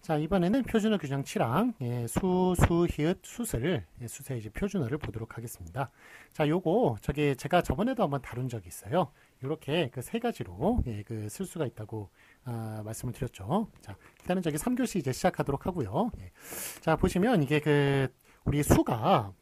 자, 이번에는 표준어 규정 7항 수, 히읗, 숫을 숫의 이제 표준어를 보도록 하겠습니다. 자, 요거 제가 저번에도 한번 다룬 적이 있어요. 이렇게 그 세 가지로 그 쓸 수가 있다고 말씀을 드렸죠. 자, 일단은 3교시 이제 시작하도록 하고요. 자, 보시면 이게 우리 수가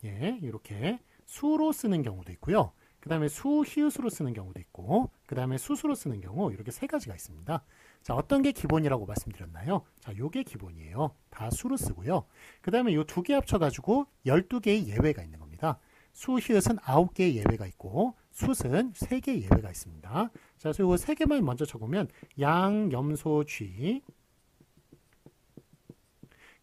이렇게 수로 쓰는 경우도 있고요. 그 다음에 수, 히읗으로 쓰는 경우도 있고, 그 다음에 수수로 쓰는 경우 이렇게 세 가지가 있습니다. 자, 어떤 게 기본이라고 말씀드렸나요? 자, 요게 기본이에요. 다 수로 쓰고요. 그 다음에 요 두 개 합쳐가지고 12개의 예외가 있는 겁니다. 수, 히읗은 9개의 예외가 있고, 숫은 3개의 예외가 있습니다. 자, 그래서 요거 3개만 먼저 적으면 양, 염소, 쥐.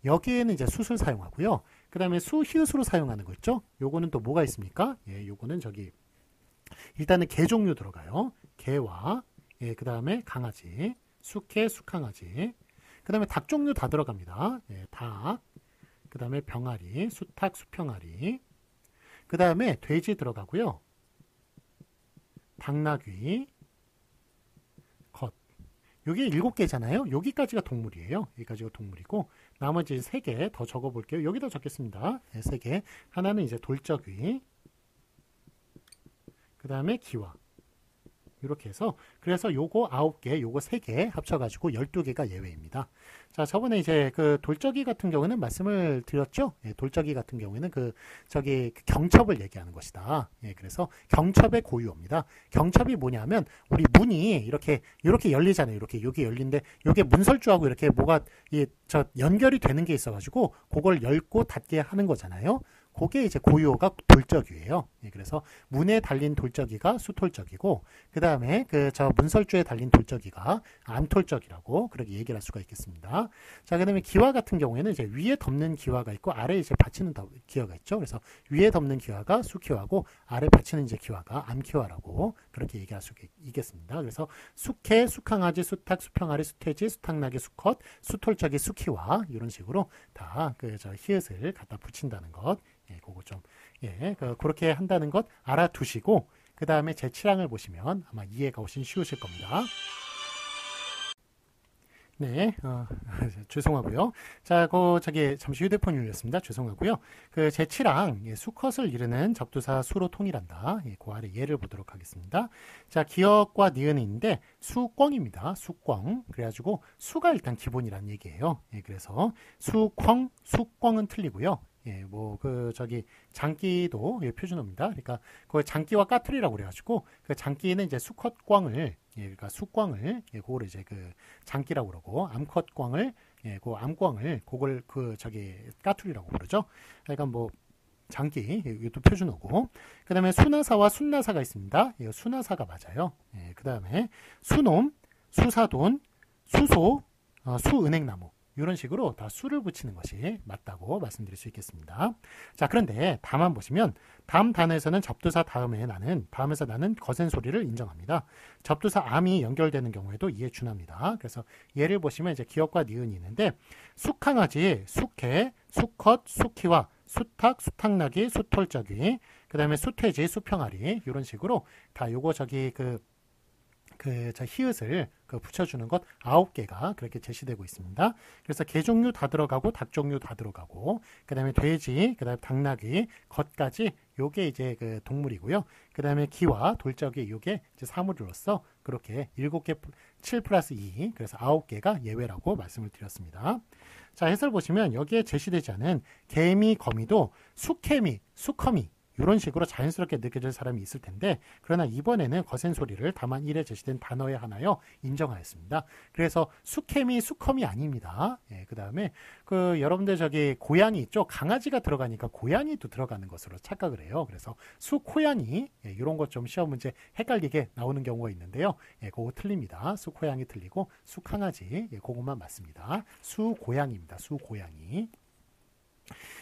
여기에는 이제 숫을 사용하고요. 그 다음에 수, 히읗으로 사용하는 거 있죠? 요거는 또 뭐가 있습니까? 요거는 일단은 개 종류 들어가요. 개와 그 다음에 강아지, 숙개, 숙강아지. 그 다음에 닭 종류 다 들어갑니다. 닭. 그 다음에 병아리, 수탉, 수평아리. 그 다음에 돼지 들어가고요. 당나귀, 것. 요게 7개잖아요. 여기까지가 동물이에요. 여기까지가 동물이고 나머지 3개 더 적어볼게요. 여기다 적겠습니다. 3개. 하나는 이제 돌적귀. 그 다음에 기와. 이렇게 해서 그래서 요거 9개, 요거 3개 합쳐가지고 12개가 예외입니다. 자, 저번에 이제 그 돌적이 같은 경우는 말씀을 드렸죠. 돌적이 같은 경우에는 경첩을 얘기하는 것이다. 그래서 경첩의 고유어입니다. 경첩이 뭐냐면 우리 문이 이렇게 열리잖아요. 이렇게 여기 열린데 요게 문설주하고 이렇게 뭐가 연결이 되는 게 있어가지고 그걸 열고 닫게 하는 거잖아요. 그게 이제 고유어가 돌적이에요. 그래서 문에 달린 돌적이가 수톨적이고, 그 다음에 문설주에 달린 돌적이가 암톨적이라고 그렇게 얘기를 할 수가 있겠습니다. 자, 그 다음에 기와 같은 경우에는 이제 위에 덮는 기와가 있고, 아래에 이제 받치는 기와가 있죠. 그래서 위에 덮는 기와가 수기와고, 아래 받치는 이제 기와가 암기와라고 그렇게 얘기할 수 있겠습니다. 그래서 숙해, 숙항아지, 수탉, 수평아리, 수퇴지, 수탉나귀, 수컷, 수톨적이, 수키와 이런 식으로 다 히읗을 갖다 붙인다는 것. 그거 좀, 그렇게 한다는 것 알아두시고, 그 다음에 제 7항을 보시면 아마 이해가 훨씬 쉬우실 겁니다. 네, 죄송하고요. 자, 잠시 휴대폰이 울렸습니다. 죄송하고요. 제 7항, 수컷을 이르는 접두사 수로 통일한다. 그 아래 예를 보도록 하겠습니다. 자, 기역과 니은인데 수꿩입니다. 수꿩. 그래가지고 수가 일단 기본이란 얘기예요. 그래서 수꿩은 틀리고요. 장기도 표준어입니다. 그러니까 장기와 까투리라고 그래가지고 장기는 이제 수컷꿩을 그러니까 수꿩을 그거를 이제 장기라고 그러고 암컷꿩을 암꿩을 그걸 까투리라고 부르죠. 그러니까 장기 이것도 표준어고 그 다음에 수나사와 순나사가 있습니다. 이거 수나사가 맞아요. 그 다음에 수놈, 수사돈, 수소, 수은행나무 이런 식으로 다 수를 붙이는 것이 맞다고 말씀드릴 수 있겠습니다. 자, 그런데 다만 보시면 다음 단어에서는 접두사 다음에서 나는 거센 소리를 인정합니다. 접두사 암이 연결되는 경우에도 이에 준합니다. 그래서 예를 보시면 이제 기역과 니은이 있는데 숙항아지, 숙해, 수컷, 수키와 수탉, 수탉나귀, 수톨적이, 그 다음에 수퇴지, 수평아리 이런 식으로 다 요거 히읗을 붙여주는 것 9개가 그렇게 제시되고 있습니다. 그래서 개 종류 다 들어가고 닭 종류 다 들어가고 그 다음에 돼지, 그 다음에 당나귀, 겉까지 요게 이제 동물이고요. 그 다음에 기와 돌적이 요게 이제 사물로서 그렇게 7개 7 플러스 2 그래서 9개가 예외라고 말씀을 드렸습니다. 자, 해설 보시면 여기에 제시되지 않은 개미, 거미도 수개미, 수커미 이런 식으로 자연스럽게 느껴질 사람이 있을 텐데 그러나 이번에는 거센 소리를 다만 1에 제시된 단어에 하나여 인정하였습니다. 그래서 수케미, 수컴이 아닙니다. 그 다음에 여러분들 고양이 있죠? 강아지가 들어가니까 고양이도 들어가는 것으로 착각을 해요. 그래서 수코양이 이런 것 좀 시험 문제 헷갈리게 나오는 경우가 있는데요. 그거 틀립니다. 수코양이 틀리고 수강아지 그것만 맞습니다. 수고양이입니다. 수고양이.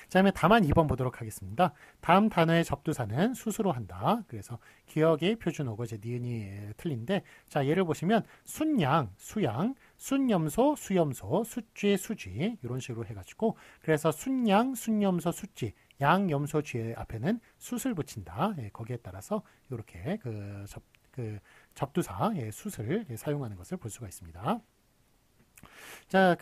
자, 다음에 다만 2번 보도록 하겠습니다. 다음 단어의 접두사는 수수로 한다. 그래서 기역이 표준어고 이제 니은이 틀린데 자, 예를 보시면 순양, 수양, 순염소, 수염소, 숫쥐, 수쥐 이런 식으로 해가지고 그래서 순양, 순염소, 숫쥐 양, 염소, 쥐 앞에는 숫을 붙인다. 거기에 따라서 이렇게 접두사 숫을 사용하는 것을 볼 수가 있습니다. 자,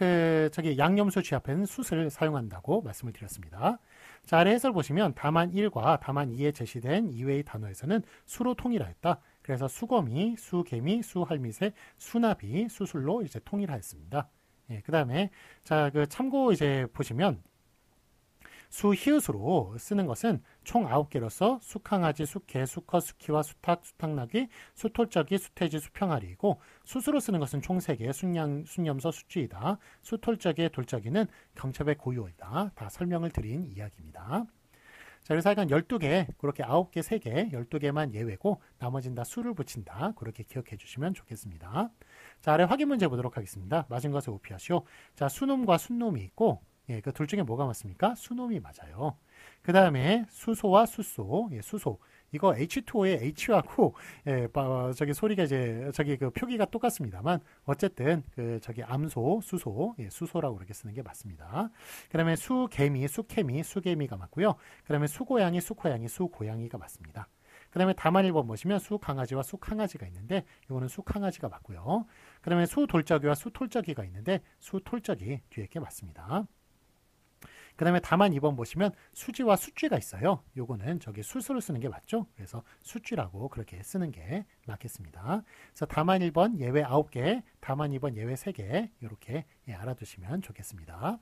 저기 양념수 취합해는 숫을 사용한다고 말씀을 드렸습니다. 자, 아래 해설 보시면 다만 1과 다만 2에 제시된 이외의 단어에서는 수로 통일하였다. 그래서 수거미, 수개미, 수할미새, 수나비, 수술로 이제 통일하였습니다. 예, 그 다음에 자, 참고 이제 보시면 수히읗으로 쓰는 것은 총 9개로서 수강아지, 수개, 수컷, 수키와 수탉, 수탉나귀, 수톨적이, 수태지, 수평아리이고 수수로 쓰는 것은 총 3개, 순념서, 수쥐이다. 수톨적의 돌적이는 경첩의 고유어이다. 다 설명을 드린 이야기입니다. 자, 그래서 약간 12개, 그렇게 9개, 3개, 12개만 예외고 나머지는 다 수를 붙인다. 그렇게 기억해 주시면 좋겠습니다. 자, 아래 확인 문제 보도록 하겠습니다. 맞은 것을 오피하시오. 자, 수놈과 순놈이 있고 예, 그 둘 중에 뭐가 맞습니까? 수놈이 맞아요. 그 다음에 수소와 수소, 예, 수소. 이거 H2O의 H하고 예, 저기 소리가 이제 저기 표기가 똑같습니다만 어쨌든 저기 암소, 수소, 예, 수소라고 그렇게 쓰는 게 맞습니다. 그다음에 수개미, 수케미, 수개미가 맞고요. 그다음에 수고양이, 수코양이, 수고양이가 맞습니다. 그 다음에 다만 1번 보시면 수강아지와 수강아지가 있는데 이거는 수강아지가 맞고요. 그 다음에 수돌적이와 수톨적이가 있는데 수톨적이 뒤에 게 맞습니다. 그 다음에 다만 2번 보시면 수지와 수쥐가 있어요. 요거는 저기 수수로 쓰는 게 맞죠? 그래서 수쥐라고 그렇게 쓰는 게 맞겠습니다. 그래서 다만 1번 예외 9개, 다만 2번 예외 3개 이렇게 예, 알아두시면 좋겠습니다.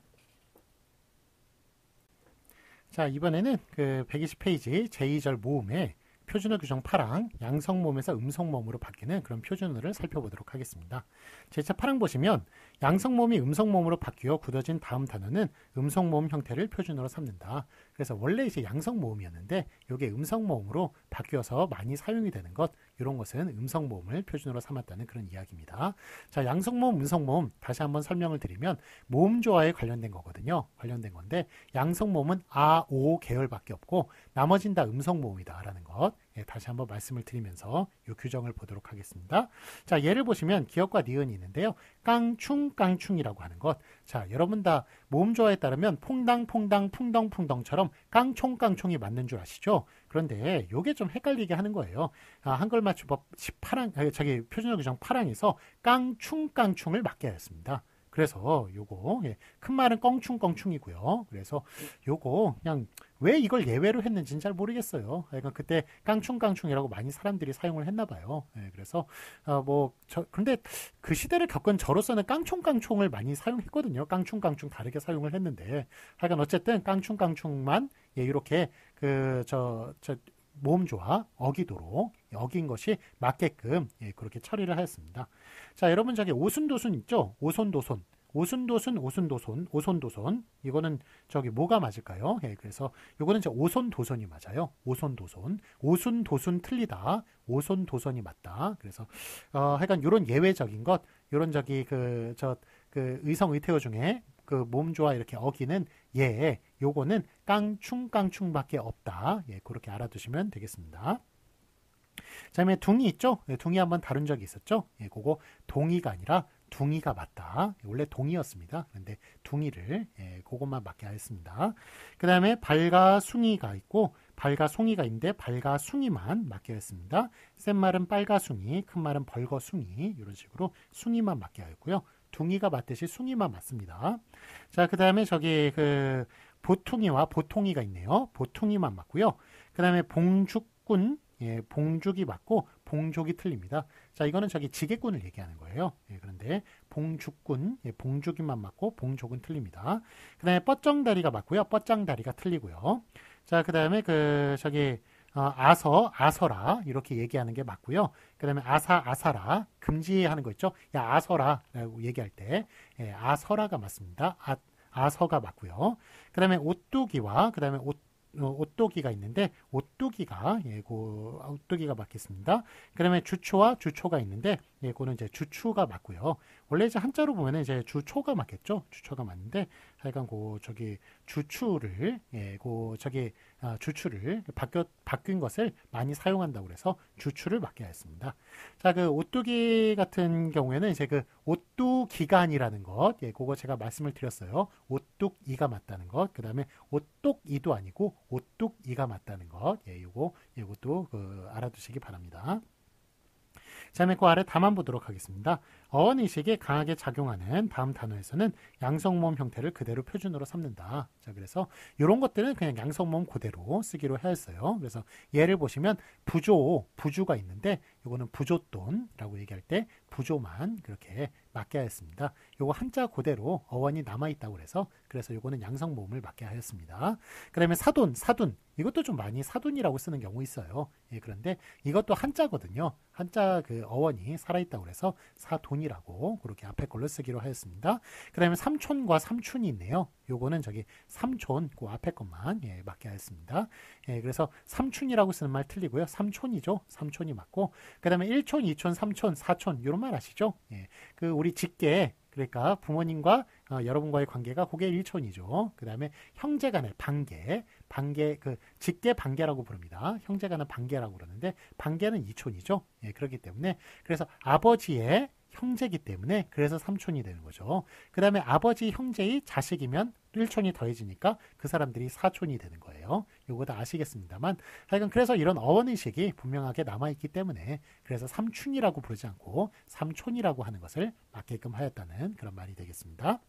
자, 이번에는 120페이지 제2절 모음에 표준어 규정 8항 양성모음에서 음성모음으로 바뀌는 그런 표준어를 살펴보도록 하겠습니다. 제1차 8항 보시면 양성모음이 음성모음으로 바뀌어 굳어진 다음 단어는 음성모음 형태를 표준어로 삼는다. 그래서 원래 이제 양성모음이었는데 이게 음성모음으로 바뀌어서 많이 사용이 되는 것, 이런 것은 음성모음을 표준어로 삼았다는 그런 이야기입니다. 자, 양성모음, 음성모음 다시 한번 설명을 드리면 모음조화에 관련된 거거든요. 관련된 건데 양성모음은 아, 오 계열밖에 없고 나머진 다 음성모음이다라는 것. 예, 다시 한번 말씀을 드리면서 이 규정을 보도록 하겠습니다. 자, 예를 보시면 기역과 니은이 있는데요. 깡충, 깡충이라고 하는 것. 자, 여러분 다 모음조화에 따르면 퐁당, 퐁당, 풍덩, 풍덩처럼 깡총, 깡총이 맞는 줄 아시죠? 그런데 이게 좀 헷갈리게 하는 거예요. 한글 맞춤법 18항, 저기 표준어 규정 8항에서 깡충, 깡충을 맞게 하였습니다. 그래서 요거 예, 큰 말은 껑충껑충이고요. 그래서 요거 그냥 왜 이걸 예외로 했는지는 잘 모르겠어요. 그러니까 그때 깡충깡충이라고 많이 사람들이 사용을 했나 봐요. 예, 그래서 근데 그 시대를 겪은 저로서는 깡충깡충을 많이 사용했거든요. 깡충깡충 다르게 사용을 했는데 하여간 어쨌든 깡충깡충만 예, 이렇게 모음조화 어기도록 어긴 것이 맞게끔 예, 그렇게 처리를 하였습니다. 자, 여러분 저기 오순도순 있죠? 오손도손. 오순도순, 오순도손, 오손도손. 이거는 저기 뭐가 맞을까요? 예, 그래서 이거는 저 오손도손이 맞아요. 오손도손. 오순도순 틀리다. 오손도손이 맞다. 그래서 하여간 이런 예외적인 것, 이런 저기 의성 의태어 중에 몸조화 이렇게 어기는 예, 요거는 깡충깡충밖에 없다. 예, 그렇게 알아두시면 되겠습니다. 자, 다음에 둥이 있죠? 네, 둥이 한번 다룬 적이 있었죠? 예, 그거 동이가 아니라 둥이가 맞다. 원래 동이었습니다. 그런데 둥이를 예, 그것만 맞게 하였습니다. 그 다음에 발가 숭이가 있고 발가 송이가 있는데 발가 숭이만 맞게 하였습니다. 센 말은 빨가 숭이, 큰 말은 벌거 숭이 이런 식으로 숭이만 맞게 하였고요. 둥이가 맞듯이 숭이만 맞습니다. 자, 그 다음에 저기 보퉁이와 보통이가 있네요. 보퉁이만 맞고요. 그 다음에 봉죽꾼, 예, 봉죽이 맞고 봉족이 틀립니다. 자, 이거는 저기 지게꾼을 얘기하는 거예요. 예, 그런데 봉죽꾼, 예, 봉죽이만 맞고 봉족은 틀립니다. 그 다음에 뻗정다리가 맞고요. 뻗장다리가 틀리고요. 자, 그 다음에 아서라 이렇게 얘기하는 게 맞고요. 그 다음에 아사라 금지하는 거 있죠. 야, 아서라라고 얘기할 때 예, 아서라가 맞습니다. 아서가 맞고요. 그 다음에 오뚜기와 그 다음에 오뚜기가 있는데 오뚜기가 예, 오뚜기가 맞겠습니다. 그다음에 주초와 주초가 있는데 예, 그거는 이제 주추가 맞고요. 원래 이제 한자로 보면은 이제 주초가 맞겠죠. 주초가 맞는데 하여간 저기 주추를 예, 주추를 바뀐 것을 많이 사용한다고 그래서 주추를 맞게 하였습니다. 자, 오뚜기 같은 경우에는 이제 오뚜기간이라는 것, 예, 그거 제가 말씀을 드렸어요. 오뚜이가 맞다는 것, 그 다음에 오뚜이도 아니고 오뚜이가 맞다는 것, 예, 이것도 알아두시기 바랍니다. 자, 그 아래 답만 보도록 하겠습니다. 어원의식이 강하게 작용하는 다음 단어에서는 양성모음 형태를 그대로 표준어로 삼는다. 자, 그래서 이런 것들은 그냥 양성모음 그대로 쓰기로 하였어요. 그래서 예를 보시면 부주가 있는데 이거는 부조돈이라고 얘기할 때 부조만 그렇게 맞게 하였습니다. 요거 한자 그대로 어원이 남아있다고 그래서 요거는 양성모음을 맞게 하였습니다. 그 다음에 사돈 이것도 좀 많이 사돈이라고 쓰는 경우 있어요. 예, 그런데 이것도 한자거든요. 한자 그 어원이 살아있다고 그래서 사돈이라고 그렇게 앞에 걸로 쓰기로 하였습니다. 그 다음에 삼촌과 삼춘이 있네요. 요거는 저기 삼촌 그 앞에 것만 예, 맞게 하였습니다. 예, 그래서 삼춘이라고 쓰는 말 틀리고요. 삼촌이죠. 삼촌이 맞고 그 다음에 1촌, 2촌, 3촌, 4촌 이런 말 아시죠? 예, 그 우리 직계 그러니까 부모님과 여러분과의 관계가 그게 1촌이죠. 그 다음에 형제간의 반계 그 직계 반계라고 부릅니다. 형제간의 반계라고 그러는데 반계는 2촌이죠. 예, 그렇기 때문에 그래서 아버지의 형제이기 때문에 그래서 3촌이 되는 거죠. 그 다음에 아버지 형제의 자식이면 1촌이 더해지니까 그 사람들이 4촌이 되는 거예요. 요거 다 아시겠습니다만 하여간 그래서 이런 어원의식이 분명하게 남아있기 때문에 그래서 삼춘이라고 부르지 않고 삼촌이라고 하는 것을 맞게끔 하였다는 그런 말이 되겠습니다.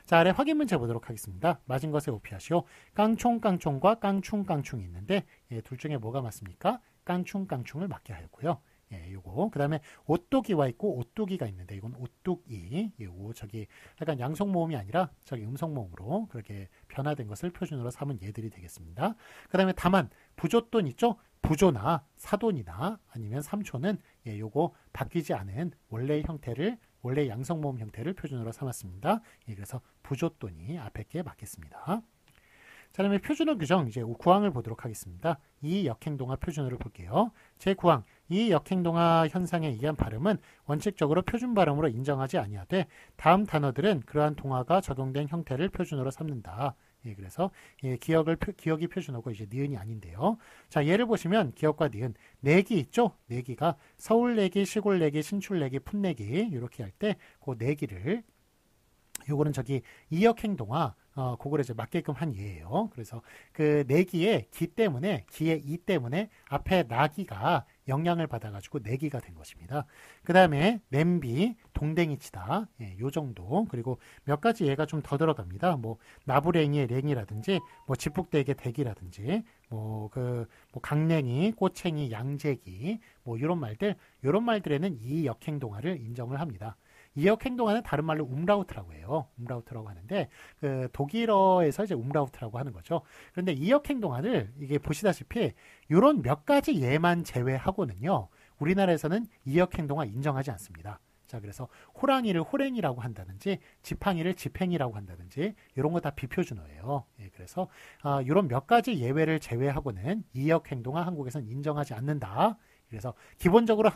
자, 아래 확인 문제 보도록 하겠습니다. 맞은 것에 오피하시오. 깡총과 깡충이 있는데 예, 둘 중에 뭐가 맞습니까? 깡충을 맞게 하였고요. 예, 요거 그 다음에 오뚜기와 있고 오뚜기가 있는데 이건 오뚜기 요거 저기 약간 양성모음이 아니라 저기 음성모음으로 그렇게 변화된 것을 표준으로 삼은 예들이 되겠습니다. 그 다음에 다만 부조돈 있죠? 부조나 사돈이나 아니면 삼촌은 예, 요거 바뀌지 않은 원래 양성모음 형태를 표준으로 삼았습니다. 예, 그래서 부조돈이 앞에 게 맞겠습니다. 자, 그다음에 표준어 규정 이제 9항을 보도록 하겠습니다. 이 역행동화 표준어를 볼게요. 제9항 이 역행동화 현상에 의한 발음은 원칙적으로 표준 발음으로 인정하지 아니하되 다음 단어들은 그러한 동화가 적용된 형태를 표준어로 삼는다. 예, 그래서 예, 기억이 표준어고 이제 니은이 아닌데요. 자, 예를 보시면 기억과 니은 내기 있죠? 내기가 서울 내기, 시골 내기, 신출 내기, 푼 내기 이렇게 할 때 그 내기를 요거는 저기 이역행동화 그걸 이제 맞게끔 한 예예요. 그래서 그 내기의 기의 이 때문에 앞에 나기가 영향을 받아가지고 내기가 된 것입니다. 그 다음에 냄비, 동댕이 치다, 예, 요 정도. 그리고 몇 가지 예가 좀 더 들어갑니다. 뭐 나부랭이의 랭이라든지, 뭐 지푹대기의 대기라든지, 뭐 강냉이, 꼬챙이, 양재기, 뭐 이런 말들에는 이 역행동화를 인정을 합니다. 이 역행동화는 다른 말로 움라우트라고 해요. 움라우트라고 하는데 그 독일어에서 이제 움라우트라고 하는 거죠. 그런데 이 역행동화를 이게 보시다시피 이런 몇 가지 예만 제외하고는요. 우리나라에서는 이 역행동화 인정하지 않습니다. 자, 그래서 호랑이를 호랭이라고 한다든지 지팡이를 지팽이라고 한다든지 이런 거 다 비표준어예요. 예, 그래서 이런 몇 가지 예외를 제외하고는 이 역행동화 한국에서는 인정하지 않는다. 그래서 기본적으로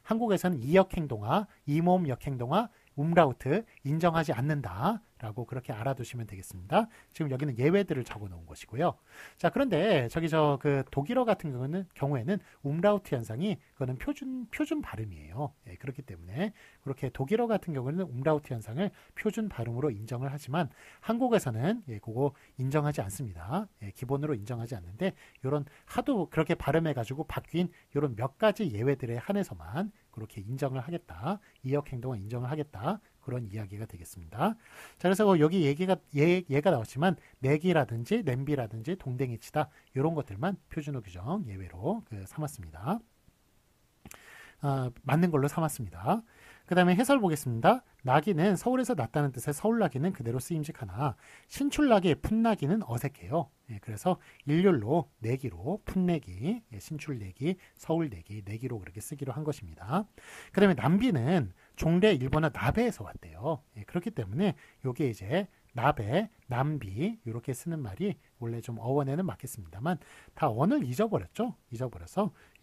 한국에서는 이역행동화, 이모음 역행동화, 움라우트 인정하지 않는다라고 그렇게 알아두시면 되겠습니다. 지금 여기는 예외들을 적어 놓은 것이고요. 자, 그런데 저기 그 독일어 같은 경우에는 움라우트 현상이 그거는 표준 발음이에요. 예, 그렇기 때문에 그렇게 독일어 같은 경우에는 움라우트 현상을 표준 발음으로 인정을 하지만 한국에서는 예, 그거 인정하지 않습니다. 예, 기본으로 인정하지 않는데 이런 하도 그렇게 발음해 가지고 바뀐 이런 몇 가지 예외들에 한해서만 그렇게 인정을 하겠다. 이역 행동을 인정을 하겠다. 그런 이야기가 되겠습니다. 자, 그래서 여기 예가 나왔지만 내기라든지 냄비라든지 동댕이 치다 이런 것들만 표준어 규정 예외로 삼았습니다. 맞는 걸로 삼았습니다. 그 다음에 해설 보겠습니다. 나기는 서울에서 났다는 뜻의 서울나기는 그대로 쓰임직하나 신출나기, 푼나기는 어색해요. 예, 그래서 일률로 내기로 푼내기, 예, 신출내기, 서울내기, 내기로 그렇게 쓰기로 한 것입니다. 그 다음에 남비는 종래 일본어 나베에서 왔대요. 예, 그렇기 때문에 이게 이제 나베, 남비 이렇게 쓰는 말이 원래 좀 어원에는 맞겠습니다만 다 언을 잊어버려서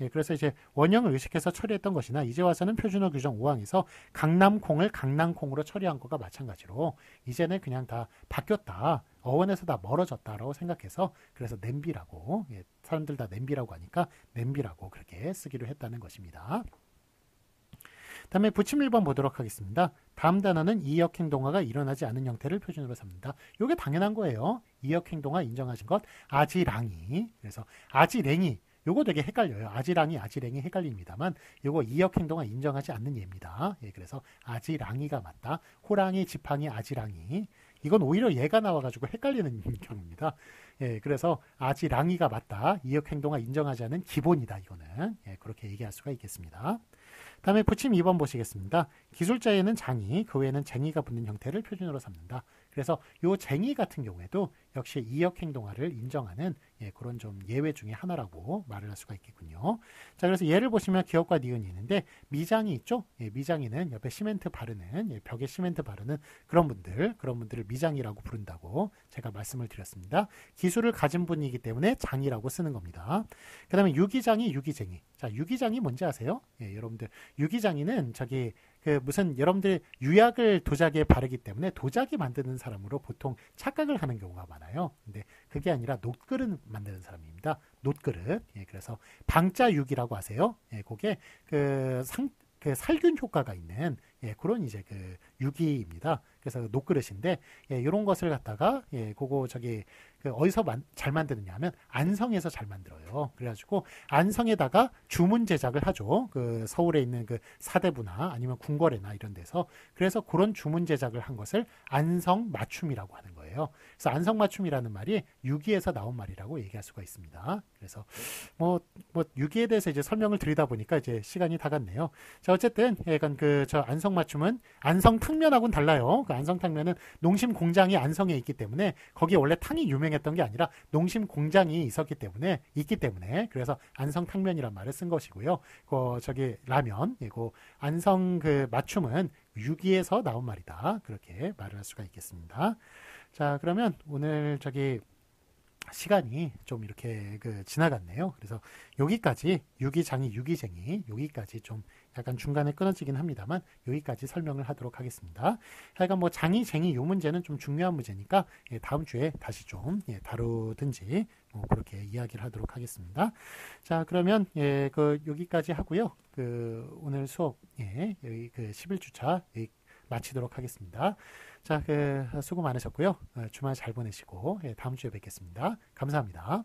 예, 그래서 이제 원형을 의식해서 처리했던 것이나 이제 와서는 표준어 규정 5항에서 강남콩을 강낭콩으로 처리한 것과 마찬가지로 이제는 그냥 다 바뀌었다. 어원에서 다 멀어졌다라고 생각해서 그래서 냄비라고 예, 사람들 다 냄비라고 하니까 냄비라고 그렇게 쓰기로 했다는 것입니다. 다음에 부침 1번 보도록 하겠습니다. 다음 단어는 이역행동화가 일어나지 않은 형태를 표준으로 삼는다. 이게 당연한 거예요. 이역행동화 인정하신 것 아지랑이. 그래서 아지랭이. 요거 되게 헷갈려요. 아지랑이, 아지랭이 헷갈립니다만 요거 이역 행동을 인정하지 않는 예입니다. 예, 그래서 아지랑이가 맞다. 호랑이, 지팡이, 아지랑이. 이건 오히려 얘가 나와가지고 헷갈리는 경우입니다. 예, 그래서 아지랑이가 맞다. 이역 행동을 인정하지 않는 기본이다. 이거는 예, 그렇게 얘기할 수가 있겠습니다. 다음에 붙임 2번 보시겠습니다. 기술자에는 장이, 그 외에는 쟁이가 붙는 형태를 표준어로 삼는다. 그래서 요 쟁이 같은 경우에도 역시 이역 행동화를 인정하는 예, 그런 좀 예외 중에 하나라고 말을 할 수가 있겠군요. 자, 그래서 예를 보시면 기역과 니은이 있는데 미장이 있죠. 예, 미장이는 옆에 시멘트 바르는 예, 벽에 시멘트 바르는 그런 분들을 미장이라고 부른다고 제가 말씀을 드렸습니다. 기술을 가진 분이기 때문에 장이라고 쓰는 겁니다. 그 다음에 유기장이, 유기쟁이. 자, 유기장이 뭔지 아세요? 예, 여러분들 유기장이는 저기 그 무슨 여러분들 유약을 도자기에 바르기 때문에 도자기 만드는 사람으로 보통 착각을 하는 경우가 많아요. 근데 그게 아니라 놋그릇 만드는 사람입니다. 놋그릇. 예, 그래서 방자육이라고 하세요. 예, 그게 그 살균 효과가 있는 예, 그런 이제 그 유기입니다. 그래서 놋그릇인데 예, 이런 것을 갖다가 예, 그거 저기 그 어디서 잘 만드느냐 하면 안성에서 잘 만들어요. 그래가지고 안성에다가 주문 제작을 하죠. 그 서울에 있는 그 사대부나 아니면 궁궐에나 이런 데서 그래서 그런 주문 제작을 한 것을 안성 맞춤이라고 하는 거예요. 그래서 안성 맞춤이라는 말이 유기에서 나온 말이라고 얘기할 수가 있습니다. 그래서 뭐 유기에 대해서 이제 설명을 드리다 보니까 이제 시간이 다 갔네요. 자, 어쨌든 약간 그 저 안성 맞춤은 안성 탕면하고는 달라요. 그 안성 탕면은 농심 공장이 안성에 있기 때문에 거기 원래 탕이 유명했던 게 아니라 농심 공장이 있기 때문에 그래서 안성 탕면이란 말을 쓴 것이고요. 그 저기 라면 이거 안성 그 맞춤은 유기에서 나온 말이다. 그렇게 말을 할 수가 있겠습니다. 자, 그러면 오늘 저기 시간이 좀 이렇게 그 지나갔네요. 그래서 여기까지 유기장이, 유기쟁이 여기까지 좀 약간 중간에 끊어지긴 합니다만 여기까지 설명을 하도록 하겠습니다. 하여간 뭐 장이, 쟁이 요 문제는 좀 중요한 문제니까 예, 다음 주에 다시 좀 예, 다루든지 뭐 그렇게 이야기를 하도록 하겠습니다. 자, 그러면 예, 그 여기까지 하고요. 그 오늘 수업 예, 여기 그 11주차 마치도록 하겠습니다. 자, 수고 많으셨고요. 주말 잘 보내시고 다음 주에 뵙겠습니다. 감사합니다.